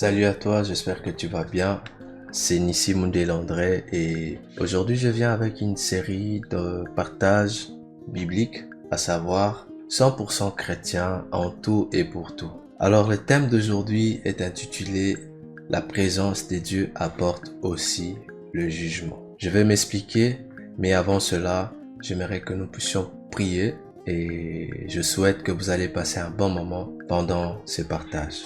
Salut à toi, j'espère que tu vas bien. C'est Nissi Landré et aujourd'hui je viens avec une série de partages bibliques, à savoir 100% chrétien en tout et pour tout. Alors le thème d'aujourd'hui est intitulé La présence des dieux apporte aussi le jugement. Je vais m'expliquer, mais avant cela, j'aimerais que nous puissions prier et je souhaite que vous allez passer un bon moment pendant ce partage.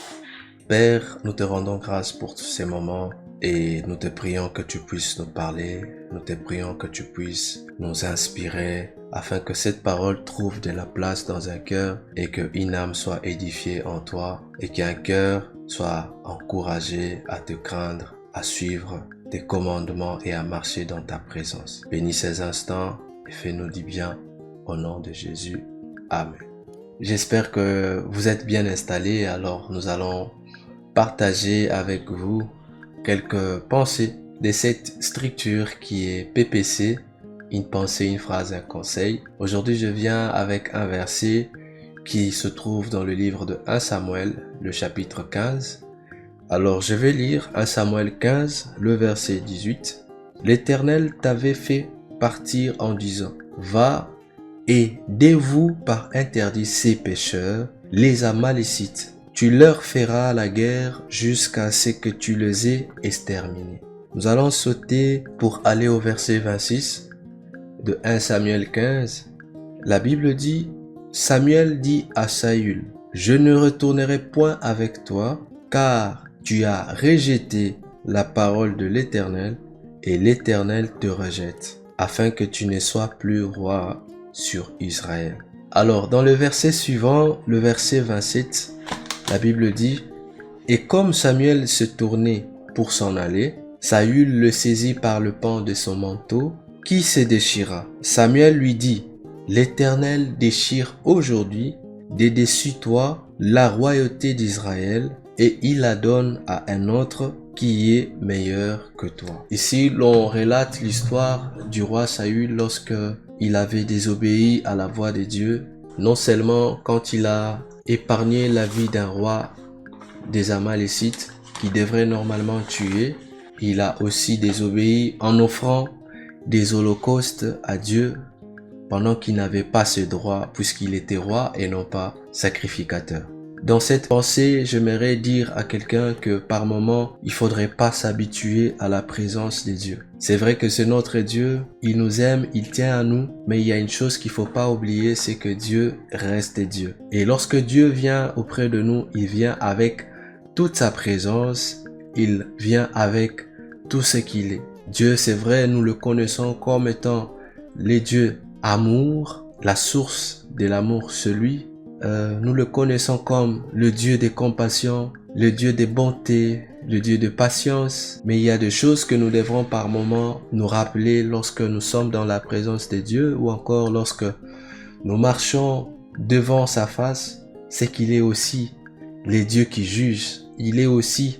Père, nous te rendons grâce pour tous ces moments et nous te prions que tu puisses nous parler, nous te prions que tu puisses nous inspirer afin que cette parole trouve de la place dans un cœur et qu'une âme soit édifiée en toi et qu'un cœur soit encouragé à te craindre, à suivre tes commandements et à marcher dans ta présence. Bénis ces instants et fais-nous du bien au nom de Jésus. Amen. J'espère que vous êtes bien installés, alors nous allons partager avec vous quelques pensées de cette structure qui est PPC, une pensée, une phrase, un conseil. Aujourd'hui, je viens avec un verset qui se trouve dans le livre de 1 Samuel, le chapitre 15. Alors, je vais lire 1 Samuel 15, le verset 18. L'Éternel t'avait fait partir en disant, va et dévoue par interdit ces pécheurs, les Amalécites. Tu leur feras la guerre jusqu'à ce que tu les aies exterminés. Nous allons sauter pour aller au verset 26 de 1 Samuel 15. La Bible dit, Samuel dit à Saül, je ne retournerai point avec toi, car tu as rejeté la parole de l'Éternel, et l'Éternel te rejette, afin que tu ne sois plus roi sur Israël. Alors, dans le verset suivant, le verset 27, la Bible dit, et comme Samuel se tournait pour s'en aller, Saül le saisit par le pan de son manteau, qui se déchira. Samuel lui dit, l'Éternel déchire aujourd'hui de dessus toi la royauté d'Israël, et il la donne à un autre qui est meilleur que toi. Ici, l'on relate l'histoire du roi Saül lorsque il avait désobéi à la voix de Dieu, non seulement quand il a épargné la vie d'un roi des Amalécites qui devrait normalement tuer, il a aussi désobéi en offrant des holocaustes à Dieu pendant qu'il n'avait pas ce droit puisqu'il était roi et non pas sacrificateur. Dans cette pensée, j'aimerais dire à quelqu'un que par moment, il faudrait pas s'habituer à la présence de Dieu. C'est vrai que c'est notre Dieu, il nous aime, il tient à nous, mais il y a une chose qu'il faut pas oublier, c'est que Dieu reste Dieu. Et lorsque Dieu vient auprès de nous, il vient avec toute sa présence, il vient avec tout ce qu'il est. Dieu, c'est vrai, nous le connaissons comme étant le Dieu amour, la source de l'amour, nous le connaissons comme le Dieu de compassion, le Dieu de bonté, le Dieu de patience. Mais il y a des choses que nous devrons par moments nous rappeler lorsque nous sommes dans la présence de Dieu ou encore lorsque nous marchons devant sa face, c'est qu'il est aussi le Dieu qui juge. Il est aussi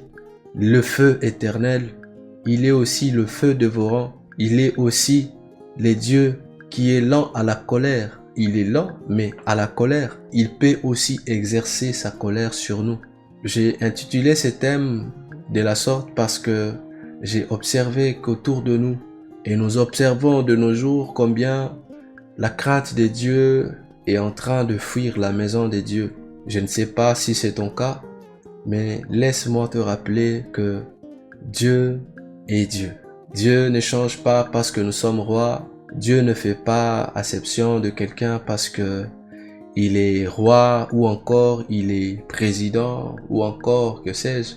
le feu éternel. Il est aussi le feu dévorant. Il est aussi le Dieu qui est lent à la colère. Il est lent, mais à la colère, il peut aussi exercer sa colère sur nous. J'ai intitulé ce thème de la sorte parce que j'ai observé qu'autour de nous, et nous observons de nos jours combien la crainte de Dieu est en train de fuir la maison de Dieu. Je ne sais pas si c'est ton cas, mais laisse-moi te rappeler que Dieu est Dieu. Dieu ne change pas parce que nous sommes rois. Dieu ne fait pas acception de quelqu'un parce que il est roi ou encore il est président ou encore que sais-je.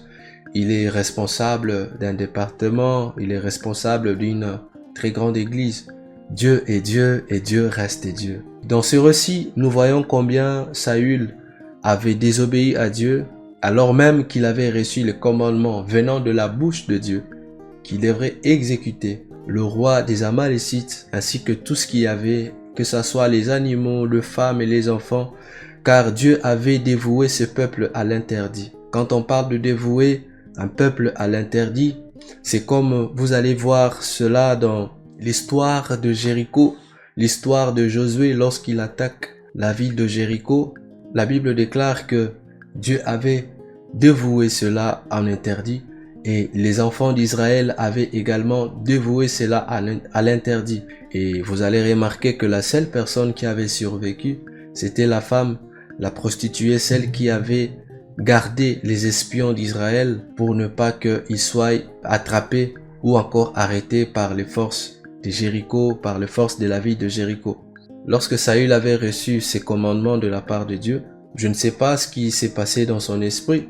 Il est responsable d'un département, il est responsable d'une très grande église. Dieu est Dieu et Dieu reste Dieu. Dans ce récit, nous voyons combien Saül avait désobéi à Dieu alors même qu'il avait reçu le commandement venant de la bouche de Dieu qu'il devrait exécuter le roi des Amalécites, ainsi que tout ce qu'il y avait, que ce soit les animaux, les femmes et les enfants, car Dieu avait dévoué ce peuple à l'interdit. Quand on parle de dévouer un peuple à l'interdit, c'est comme vous allez voir cela dans l'histoire de Jéricho, l'histoire de Josué lorsqu'il attaque la ville de Jéricho. La Bible déclare que Dieu avait dévoué cela en interdit et les enfants d'Israël avaient également dévoué cela à l'interdit. Et vous allez remarquer que la seule personne qui avait survécu, c'était la femme, la prostituée, celle qui avait gardé les espions d'Israël pour ne pas qu'ils soient attrapés ou encore arrêtés par les forces de Jéricho, par les forces de la ville de Jéricho. Lorsque Saül avait reçu ces commandements de la part de Dieu, je ne sais pas ce qui s'est passé dans son esprit,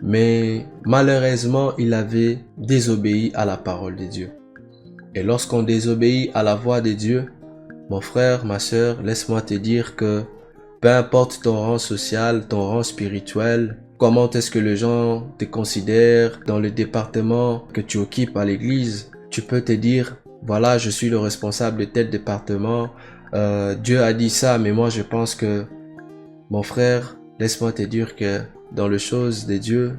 mais malheureusement, il avait désobéi à la parole de Dieu. Et lorsqu'on désobéit à la voix de Dieu, mon frère, ma sœur, laisse-moi te dire que peu importe ton rang social, ton rang spirituel, comment est-ce que les gens te considèrent dans le département que tu occupes à l'église, tu peux te dire, voilà, je suis le responsable de tel département, Dieu a dit ça, mais moi je pense que, mon frère, laisse-moi te dire que dans les choses de Dieu,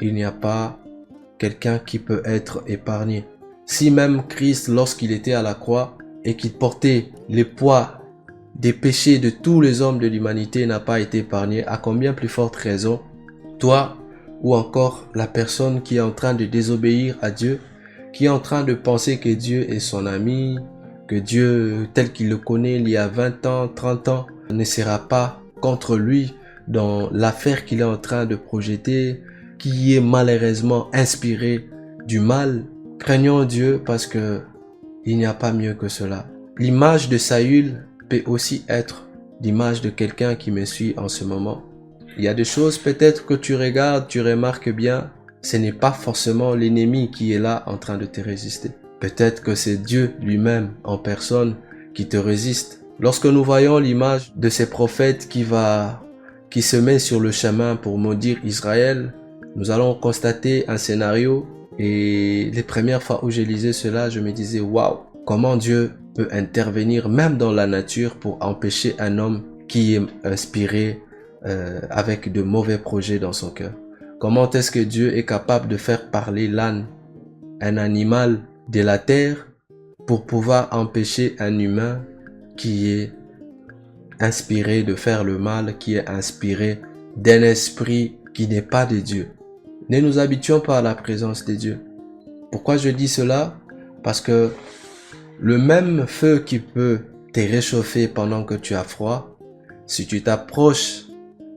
il n'y a pas quelqu'un qui peut être épargné. Si même Christ, lorsqu'il était à la croix et qu'il portait les poids des péchés de tous les hommes de l'humanité n'a pas été épargné, à combien plus forte raison, toi ou encore la personne qui est en train de désobéir à Dieu, qui est en train de penser que Dieu est son ami, que Dieu tel qu'il le connaît il y a 20 ans, 30 ans, ne sera pas contre lui dans l'affaire qu'il est en train de projeter, qui est malheureusement inspiré du mal. Craignons Dieu parce que il n'y a pas mieux que cela. L'image de Saül peut aussi être l'image de quelqu'un qui me suit en ce moment. Il y a des choses peut-être que tu regardes, tu remarques bien, ce n'est pas forcément l'ennemi qui est là en train de te résister. Peut-être que c'est Dieu lui-même en personne qui te résiste. Lorsque nous voyons l'image de ces prophètes qui se met sur le chemin pour maudire Israël, nous allons constater un scénario et les premières fois où je lisais cela, je me disais waouh, comment Dieu peut intervenir même dans la nature pour empêcher un homme qui est inspiré avec de mauvais projets dans son cœur. Comment est-ce que Dieu est capable de faire parler l'âne, un animal de la terre, pour pouvoir empêcher un humain qui est inspiré de faire le mal, qui est inspiré d'un esprit qui n'est pas de Dieu. Ne nous habituons pas à la présence de Dieu. Pourquoi je dis cela? Parce que le même feu qui peut te réchauffer pendant que tu as froid, si tu t'approches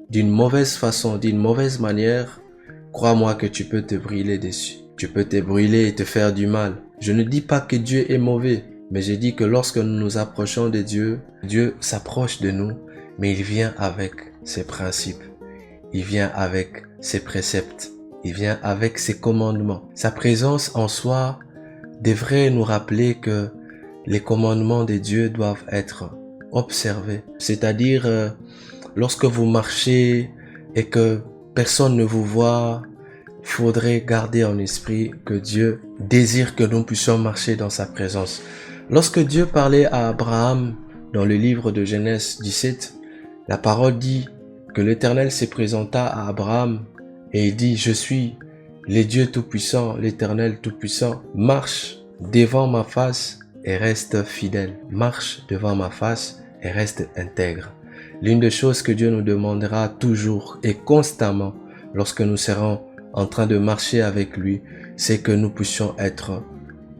d'une mauvaise façon, d'une mauvaise manière, crois-moi que tu peux te brûler dessus. Tu peux te brûler et te faire du mal. Je ne dis pas que Dieu est mauvais, mais je dis que lorsque nous nous approchons de Dieu, Dieu s'approche de nous, mais il vient avec ses principes. Il vient avec ses préceptes. Il vient avec ses commandements. Sa présence en soi devrait nous rappeler que les commandements de Dieu doivent être observés. C'est-à-dire, lorsque vous marchez et que personne ne vous voit, il faudrait garder en esprit que Dieu désire que nous puissions marcher dans sa présence. Lorsque Dieu parlait à Abraham dans le livre de Genèse 17, la parole dit que l'Éternel se présenta à Abraham et il dit, je suis le Dieu Tout-Puissant, l'Éternel Tout-Puissant, marche devant ma face et reste fidèle. Marche devant ma face et reste intègre. L'une des choses que Dieu nous demandera toujours et constamment lorsque nous serons en train de marcher avec lui, c'est que nous puissions être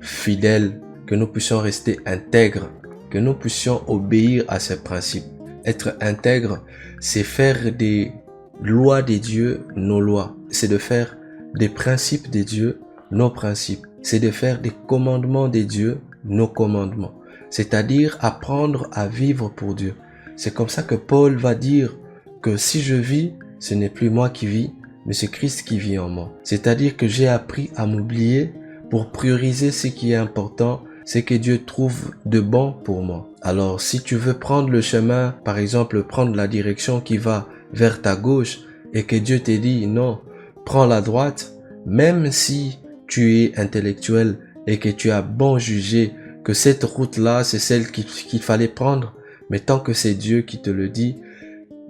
fidèles, que nous puissions rester intègres, que nous puissions obéir à ses principes. Être intègre, c'est faire des lois de Dieu nos lois. C'est de faire des principes de Dieu nos principes. C'est de faire des commandements de Dieu nos commandements. C'est-à-dire apprendre à vivre pour Dieu. C'est comme ça que Paul va dire que si je vis, ce n'est plus moi qui vis, mais c'est Christ qui vit en moi. C'est-à-dire que j'ai appris à m'oublier pour prioriser ce qui est important, ce que Dieu trouve de bon pour moi. Alors, si tu veux prendre le chemin, par exemple, prendre la direction qui va vers ta gauche et que Dieu te dit non, prends la droite, même si tu es intellectuel et que tu as bon jugé que cette route-là, c'est celle qu'il fallait prendre, mais tant que c'est Dieu qui te le dit,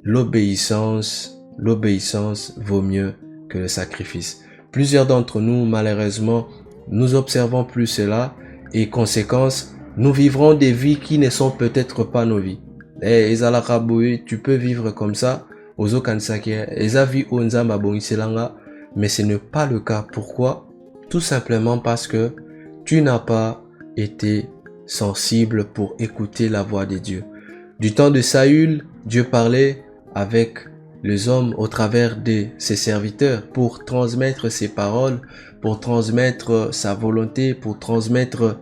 l'obéissance vaut mieux que le sacrifice. Plusieurs d'entre nous, malheureusement, nous observons plus cela et conséquence, nous vivrons des vies qui ne sont peut-être pas nos vies. Tu peux vivre comme ça, ozo kansake, eza vie onzamba bongiselanga, mais ce n'est pas le cas. Pourquoi? Tout simplement parce que tu n'as pas été sensible pour écouter la voix de Dieu. Du temps de Saül, Dieu parlait avec les hommes au travers de ses serviteurs pour transmettre ses paroles, pour transmettre sa volonté, pour transmettre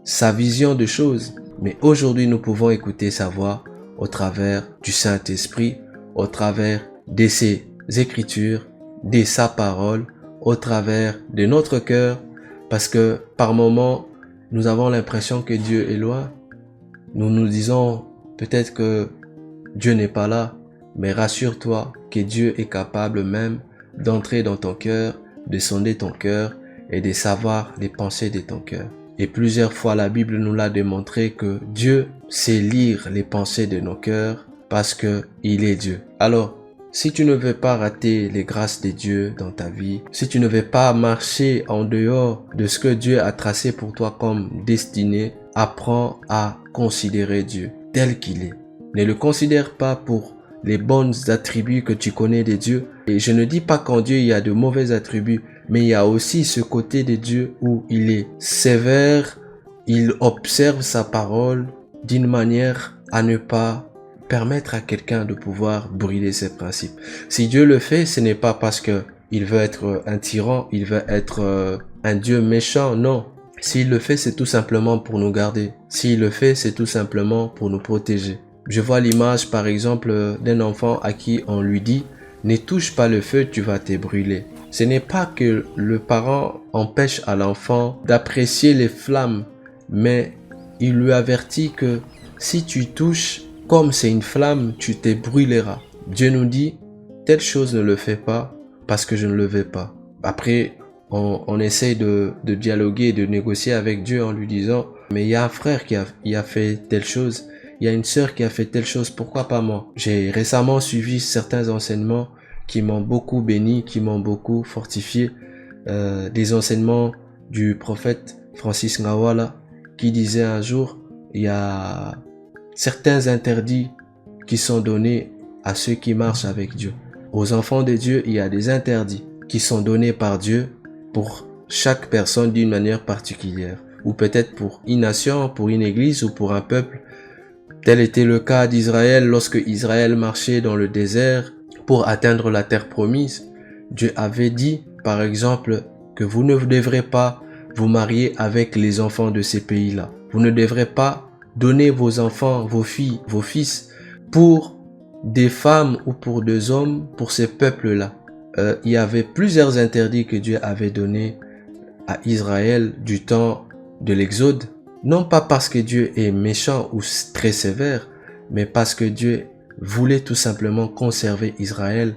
sa vision de choses. Mais aujourd'hui, nous pouvons écouter sa voix au travers du Saint-Esprit, au travers de ses écritures, de sa parole, au travers de notre cœur, parce que par moments, nous avons l'impression que Dieu est loin. Nous nous disons peut-être que Dieu n'est pas là, mais rassure-toi que Dieu est capable même d'entrer dans ton cœur, de sonder ton cœur et de savoir les pensées de ton cœur. Et plusieurs fois, la Bible nous l'a démontré que Dieu sait lire les pensées de nos cœurs parce que il est Dieu. Alors, si tu ne veux pas rater les grâces de Dieu dans ta vie, si tu ne veux pas marcher en dehors de ce que Dieu a tracé pour toi comme destinée, apprends à considérer Dieu tel qu'il est. Ne le considère pas pour les bons attributs que tu connais de Dieu. Et je ne dis pas qu'en Dieu il y a de mauvais attributs, mais il y a aussi ce côté de Dieu où il est sévère, il observe sa parole d'une manière à ne pas permettre à quelqu'un de pouvoir brûler ses principes. Si Dieu le fait, ce n'est pas parce que il veut être un tyran, il veut être un Dieu méchant, non. S'il le fait, c'est tout simplement pour nous garder. S'il le fait, c'est tout simplement pour nous protéger. Je vois l'image, par exemple, d'un enfant à qui on lui dit « Ne touche pas le feu, tu vas te brûler ». Ce n'est pas que le parent empêche à l'enfant d'apprécier les flammes, mais il lui avertit que si tu touches, comme c'est une flamme, tu te brûleras. Dieu nous dit « Telle chose ne le fais pas parce que je ne le veux pas ». Après, on essaye de dialoguer, de négocier avec Dieu en lui disant « Mais il y a un frère qui a fait telle chose. Il y a une sœur qui a fait telle chose, pourquoi pas moi ?» J'ai récemment suivi certains enseignements qui m'ont beaucoup béni, qui m'ont beaucoup fortifié. Des enseignements du prophète Francis Ngawala qui disait un jour, il y a certains interdits qui sont donnés à ceux qui marchent avec Dieu. Aux enfants de Dieu, il y a des interdits qui sont donnés par Dieu pour chaque personne d'une manière particulière, ou peut-être pour une nation, pour une église ou pour un peuple. Tel était le cas d'Israël lorsque Israël marchait dans le désert pour atteindre la terre promise. Dieu avait dit, par exemple, que vous ne devrez pas vous marier avec les enfants de ces pays-là. Vous ne devrez pas donner vos enfants, vos filles, vos fils pour des femmes ou pour des hommes, pour ces peuples-là. Il y avait plusieurs interdits que Dieu avait donnés à Israël du temps de l'Exode. Non pas parce que Dieu est méchant ou très sévère, mais parce que Dieu voulait tout simplement conserver Israël.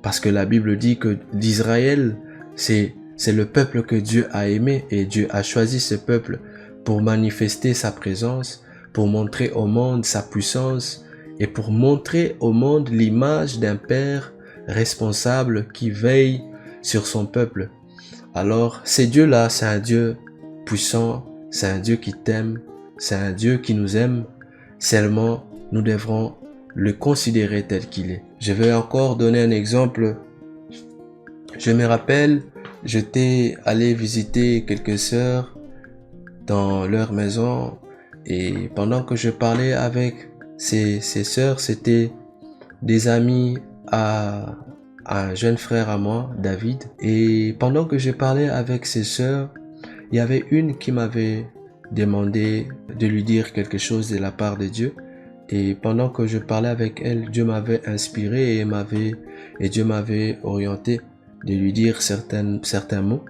Parce que la Bible dit que l'Israël, c'est le peuple que Dieu a aimé et Dieu a choisi ce peuple pour manifester sa présence, pour montrer au monde sa puissance et pour montrer au monde l'image d'un père responsable qui veille sur son peuple. Alors, ce Dieu-là, c'est un Dieu puissant, c'est un Dieu qui t'aime, c'est un Dieu qui nous aime. Seulement, nous devrons le considérer tel qu'il est. Je vais encore donner un exemple. Je me rappelle, j'étais allé visiter quelques sœurs dans leur maison et pendant que je parlais avec ces sœurs, c'était des amis à un jeune frère à moi, David. Et pendant que je parlais avec ces sœurs, il y avait une qui m'avait demandé de lui dire quelque chose de la part de Dieu. Et pendant que je parlais avec elle, Dieu m'avait inspiré et Dieu m'avait orienté de lui dire certains mots.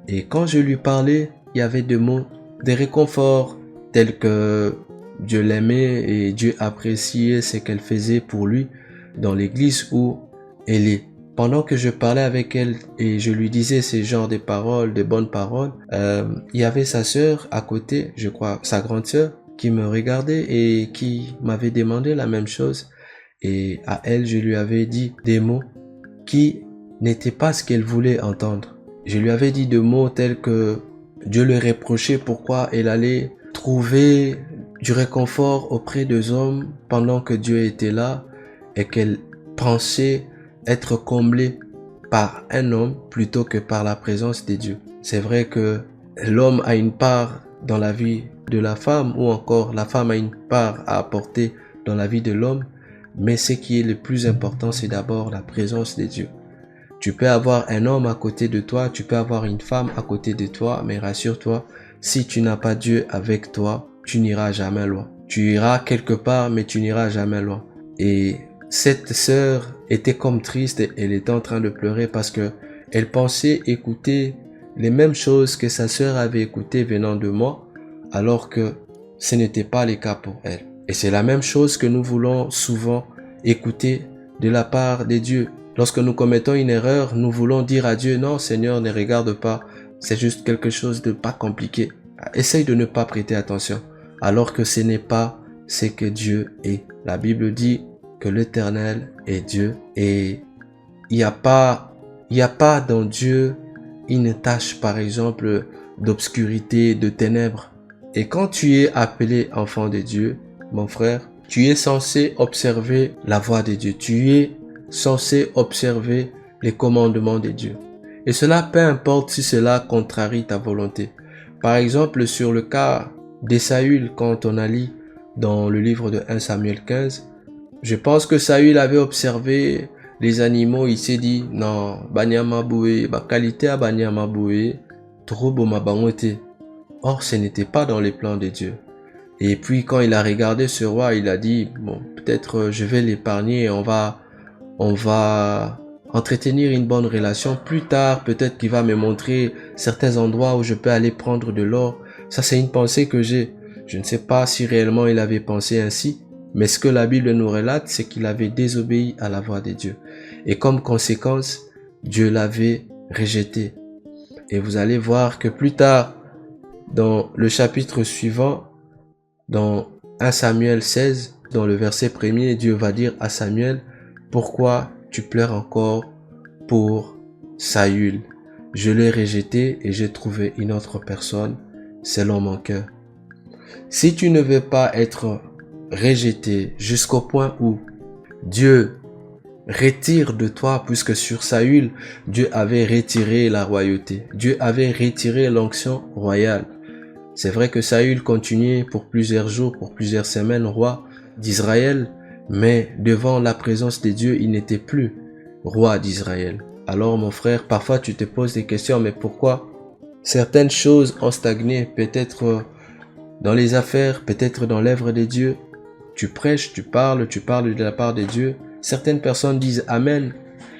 Et quand je lui parlais, il y avait des mots de réconfort tels que Dieu l'aimait et Dieu appréciait ce qu'elle faisait pour lui dans l'église où elle est. Pendant que je parlais avec elle et je lui disais ces genres de paroles, de bonnes paroles, il y avait sa sœur à côté, je crois, sa grande sœur, qui me regardait et qui m'avait demandé la même chose. Et à elle, je lui avais dit des mots qui n'étaient pas ce qu'elle voulait entendre. Je lui avais dit des mots tels que Dieu lui reprochait pourquoi elle allait trouver du réconfort auprès des hommes pendant que Dieu était là et qu'elle pensait être comblée par un homme plutôt que par la présence de Dieu. C'est vrai que l'homme a une part dans la vie de la femme, ou encore la femme a une part à apporter dans la vie de l'homme, mais ce qui est le plus important, c'est d'abord la présence de Dieu. Tu peux avoir un homme à côté de toi, tu peux avoir une femme à côté de toi, mais rassure-toi, si tu n'as pas Dieu avec toi, tu n'iras jamais loin. Tu iras quelque part, mais tu n'iras jamais loin. Et cette sœur était comme triste, elle était en train de pleurer parce que elle pensait écouter les mêmes choses que sa sœur avait écoutées venant de moi, alors que ce n'était pas le cas pour elle. Et c'est la même chose que nous voulons souvent écouter de la part de Dieu. Lorsque nous commettons une erreur, nous voulons dire à Dieu, non Seigneur, ne regarde pas, c'est juste quelque chose de pas compliqué. Essaye de ne pas prêter attention, alors que ce n'est pas ce que Dieu est. La Bible dit que l'Éternel est Dieu et il n'y a pas dans Dieu une tâche, par exemple, d'obscurité, de ténèbres. Et quand tu es appelé enfant de Dieu, mon frère, tu es censé observer la voix de Dieu. Tu es censé observer les commandements de Dieu. Et cela, peu importe si cela contrarie ta volonté. Par exemple, sur le cas de Saül, quand on a lu dans le livre de 1 Samuel 15, je pense que Saül avait observé les animaux, il s'est dit, non, Banyama Boué, ba qualité à Banyama Boué, trop beau ma bangote. Or, ce n'était pas dans les plans de Dieu. Et puis, quand il a regardé ce roi, il a dit, bon, peut-être je vais l'épargner, on va entretenir une bonne relation. Plus tard, peut-être qu'il va me montrer certains endroits où je peux aller prendre de l'or. Ça, c'est une pensée que j'ai. Je ne sais pas si réellement il avait pensé ainsi, mais ce que la Bible nous relate, c'est qu'il avait désobéi à la voix de Dieu. Et comme conséquence, Dieu l'avait rejeté. Et vous allez voir que plus tard, dans le chapitre suivant, dans 1 Samuel 16, dans le verset 1er, Dieu va dire à Samuel, « Pourquoi tu pleures encore pour Saül? Je l'ai rejeté et j'ai trouvé une autre personne selon mon cœur. » Si tu ne veux pas être rejeté jusqu'au point où Dieu retire de toi, puisque sur Saül, Dieu avait retiré la royauté, Dieu avait retiré l'onction royale. C'est vrai que Saül continuait pour plusieurs jours, pour plusieurs semaines roi d'Israël, mais devant la présence de Dieu, il n'était plus roi d'Israël. Alors mon frère, parfois tu te poses des questions, mais pourquoi certaines choses ont stagné, peut-être dans les affaires, peut-être dans l'œuvre de Dieu. Tu prêches, tu parles de la part de Dieu. Certaines personnes disent Amen,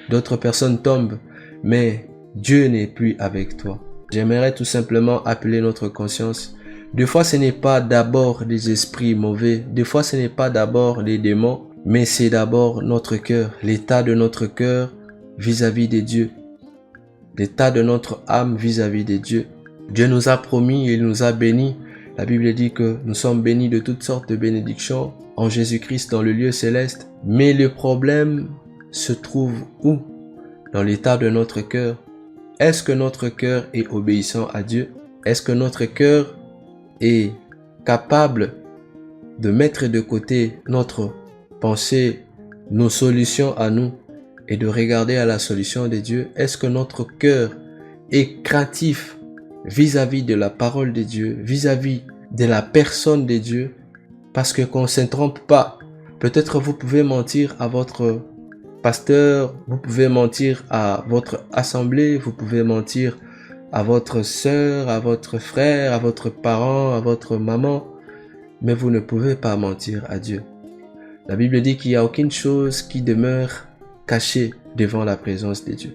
d'autres personnes tombent, mais Dieu n'est plus avec toi. J'aimerais tout simplement appeler notre conscience. Des fois, ce n'est pas d'abord des esprits mauvais, des fois, ce n'est pas d'abord des démons, mais c'est d'abord notre cœur, l'état de notre cœur vis-à-vis de Dieu, l'état de notre âme vis-à-vis de Dieu. Dieu nous a promis, il nous a bénis. La Bible dit que nous sommes bénis de toutes sortes de bénédictions en Jésus-Christ dans le lieu céleste. Mais le problème se trouve où? Dans l'état de notre cœur. Est-ce que notre cœur est obéissant à Dieu? Est-ce que notre cœur est capable de mettre de côté notre pensée, nos solutions à nous et de regarder à la solution de Dieu? Est-ce que notre cœur est craintif vis-à-vis de la parole de Dieu, vis-à-vis de la personne de Dieu? Parce que qu'on ne se trompe pas. Peut-être vous pouvez mentir à votre pasteur, vous pouvez mentir à votre assemblée, vous pouvez mentir à votre sœur, à votre frère, à votre parent, à votre maman, mais vous ne pouvez pas mentir à Dieu. La Bible dit qu'il n'y a aucune chose qui demeure cachée devant la présence de Dieu.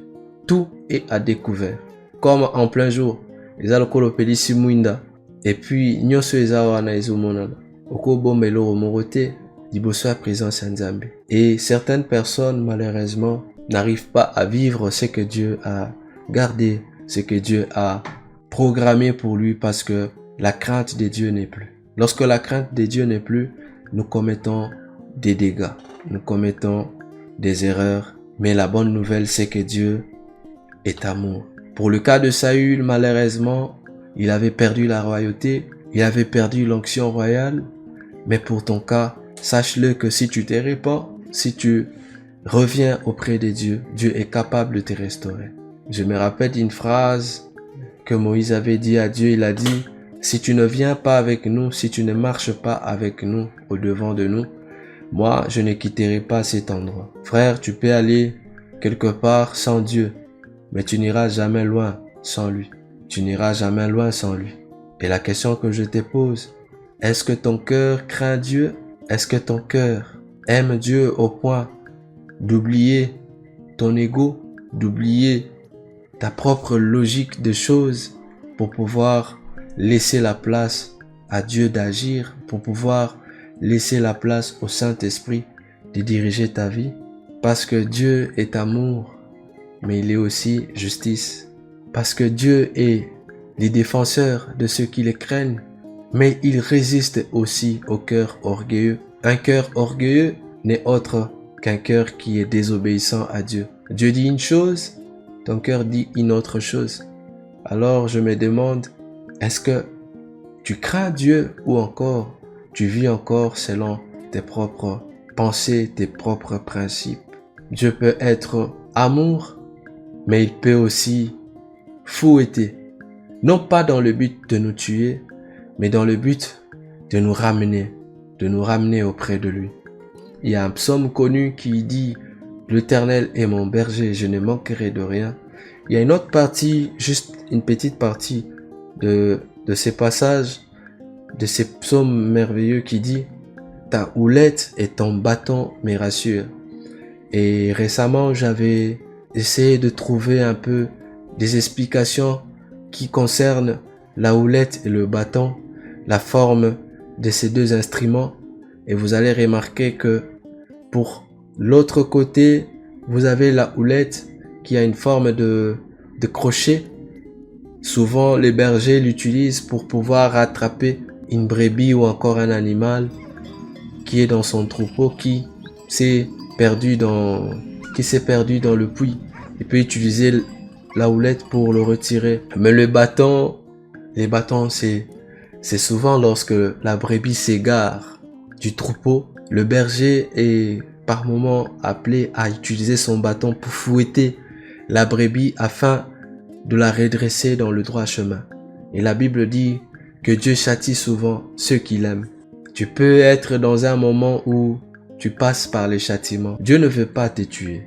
Tout est à découvert. Comme en plein jour, les alcoolopédies simuinda, et puis nyoso ezawa na ezomonana, oko bombelo morote, diboso à présence Nzambe. Et certaines personnes, malheureusement, n'arrivent pas à vivre ce que Dieu a gardé, ce que Dieu a programmé pour lui, parce que la crainte de Dieu n'est plus. Lorsque la crainte de Dieu n'est plus, nous commettons des dégâts, nous commettons des erreurs. Mais la bonne nouvelle, c'est que Dieu est amour. Pour le cas de Saül, malheureusement, il avait perdu la royauté, il avait perdu l'onction royale. Mais pour ton cas, sache-le que si tu te répands, si tu Reviens auprès de Dieu. Dieu est capable de te restaurer. Je me rappelle d'une phrase que Moïse avait dit à Dieu. Il a dit, si tu ne viens pas avec nous, si tu ne marches pas avec nous, au devant de nous, moi, je ne quitterai pas cet endroit. Frère, tu peux aller quelque part sans Dieu, mais tu n'iras jamais loin sans lui. Tu n'iras jamais loin sans lui. Et la question que je te pose, est-ce que ton cœur craint Dieu? Est-ce que ton cœur aime Dieu au point d'oublier ton ego, d'oublier ta propre logique de choses pour pouvoir laisser la place à Dieu d'agir, pour pouvoir laisser la place au Saint-Esprit de diriger ta vie? Parce que Dieu est amour, mais il est aussi justice. Parce que Dieu est le défenseur de ceux qui le craignent, mais il résiste aussi au cœur orgueilleux. Un cœur orgueilleux n'est autre qu'un cœur qui est désobéissant à Dieu. Dieu dit une chose, ton cœur dit une autre chose. Alors je me demande, est-ce que tu crains Dieu ou encore tu vis encore selon tes propres pensées, tes propres principes? Dieu peut être amour, mais il peut aussi fouetter. Non pas dans le but de nous tuer, mais dans le but de nous ramener auprès de lui. Il y a un psaume connu qui dit « L'Éternel est mon berger, je ne manquerai de rien ». Il y a une autre partie, juste une petite partie de ces passages, de ces psaumes merveilleux qui dit « Ta houlette et ton bâton me rassurent ». Et récemment, j'avais essayé de trouver un peu des explications qui concernent la houlette et le bâton, la forme de ces deux instruments. Et vous allez remarquer que pour l'autre côté, vous avez la houlette qui a une forme de crochet. Souvent, les bergers l'utilisent pour pouvoir attraper une brebis ou encore un animal qui est dans son troupeau, qui s'est perdu dans le puits. Il peut utiliser la houlette pour le retirer. Mais les bâtons, c'est souvent lorsque la brebis s'égare du troupeau. Le berger est par moments appelé à utiliser son bâton pour fouetter la brebis afin de la redresser dans le droit chemin. Et la Bible dit que Dieu châtie souvent ceux qu'il aime. Tu peux être dans un moment où tu passes par les châtiments. Dieu ne veut pas te tuer.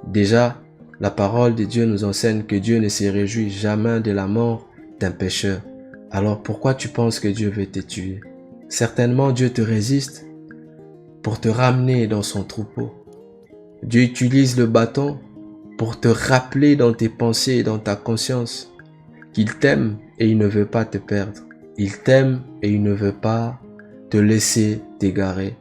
Déjà, la parole de Dieu nous enseigne que Dieu ne se réjouit jamais de la mort d'un pécheur. Alors pourquoi tu penses que Dieu veut te tuer? Certainement Dieu te résiste pour te ramener dans son troupeau. Dieu utilise le bâton pour te rappeler dans tes pensées et dans ta conscience qu'il t'aime et il ne veut pas te perdre. Il t'aime et il ne veut pas te laisser t'égarer.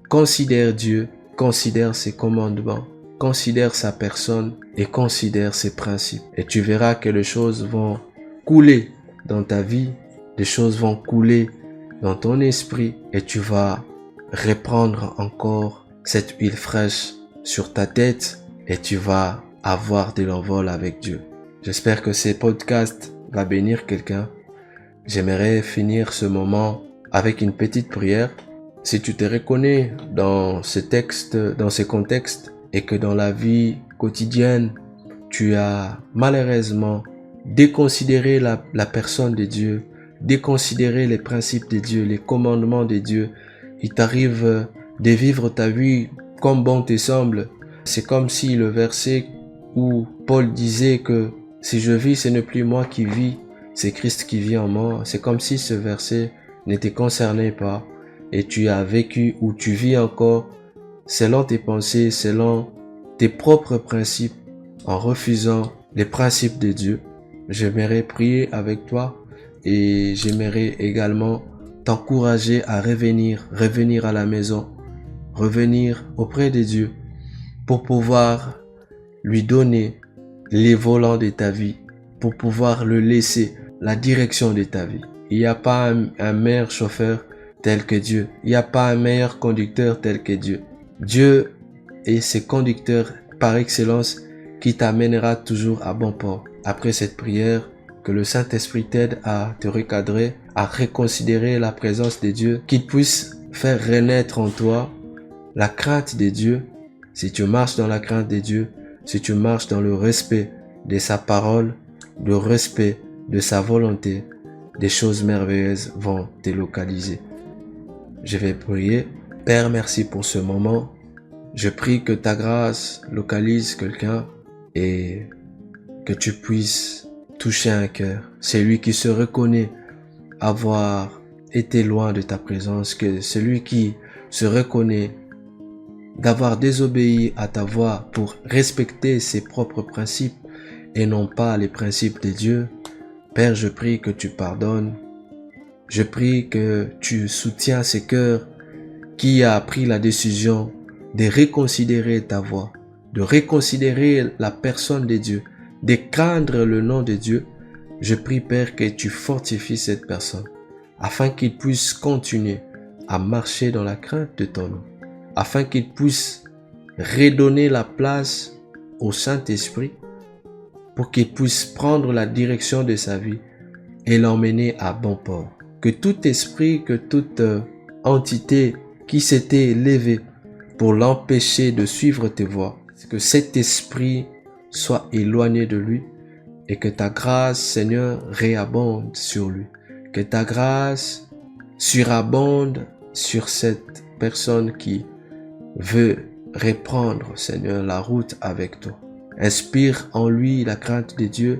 Considère Dieu, considère ses commandements, considère sa personne et considère ses principes. Et tu verras que les choses vont couler dans ta vie, les choses vont couler dans ton esprit et tu vas reprendre encore cette huile fraîche sur ta tête et tu vas avoir de l'envol avec Dieu. J'espère que ce podcast va bénir quelqu'un. J'aimerais finir ce moment avec une petite prière. Si tu te reconnais dans ce texte, dans ce contexte et que dans la vie quotidienne, tu as malheureusement déconsidéré la personne de Dieu, déconsidéré les principes de Dieu, les commandements de Dieu, il t'arrive de vivre ta vie comme bon te semble. C'est comme si le verset où Paul disait que si je vis, ce n'est plus moi qui vis, c'est Christ qui vit en moi. C'est comme si ce verset ne te concernait pas et tu as vécu ou tu vis encore selon tes pensées, selon tes propres principes, en refusant les principes de Dieu. J'aimerais prier avec toi et j'aimerais également t'encourager à revenir à la maison, revenir auprès de Dieu pour pouvoir lui donner les volants de ta vie, pour pouvoir le laisser la direction de ta vie. Il n'y a pas un meilleur chauffeur tel que Dieu. Il n'y a pas un meilleur conducteur tel que Dieu. Dieu est ce conducteur par excellence qui t'amènera toujours à bon port. Après cette prière, que le Saint-Esprit t'aide à te recadrer, à reconsidérer la présence de Dieu, qu'il puisse faire renaître en toi la crainte de Dieu si tu marches dans la crainte de Dieu, si tu marches dans le respect de sa parole, le respect de sa volonté, des choses merveilleuses vont te localiser. Je vais prier. Père, merci pour ce moment. Je prie que ta grâce localise quelqu'un et que tu puisses toucher un cœur. Celui qui se reconnaît avoir été loin de ta présence, que celui qui se reconnaît d'avoir désobéi à ta voix pour respecter ses propres principes et non pas les principes de Dieu. Père, je prie que tu pardonnes. Je prie que tu soutiens ces cœurs qui a pris la décision de reconsidérer ta voix, de reconsidérer la personne de Dieu, de craindre le nom de Dieu. Je prie, Père, que tu fortifies cette personne afin qu'il puisse continuer à marcher dans la crainte de ton nom, afin qu'il puisse redonner la place au Saint-Esprit pour qu'il puisse prendre la direction de sa vie et l'emmener à bon port. Que tout esprit, que toute entité qui s'était élevée pour l'empêcher de suivre tes voies, que cet esprit soit éloigné de lui et que ta grâce, Seigneur, réabonde sur lui. Que ta grâce surabonde sur cette personne qui veut reprendre, Seigneur, la route avec toi. Inspire en lui la crainte de Dieu.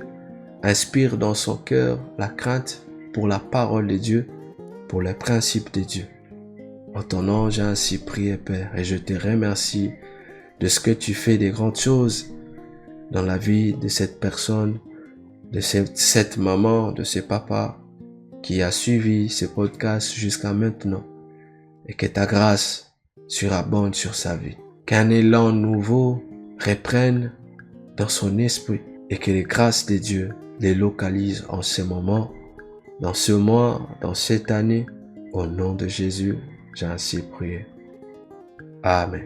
Inspire dans son cœur la crainte pour la parole de Dieu, pour les principes de Dieu. En ton nom, j'ai ainsi prié, Père, et je te remercie de ce que tu fais des grandes choses dans la vie de cette personne, de cette maman, de ce papa qui a suivi ce podcast jusqu'à maintenant, et que ta grâce surabonde sur sa vie. Qu'un élan nouveau reprenne dans son esprit et que les grâces de Dieu les localisent en ce moment, dans ce mois, dans cette année. Au nom de Jésus, j'ai ainsi prié. Amen.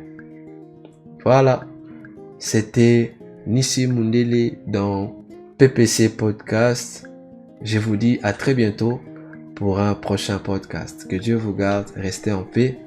Voilà, c'était Nissi Mundele dans PPC Podcast. Je vous dis à très bientôt pour un prochain podcast. Que Dieu vous garde, restez en paix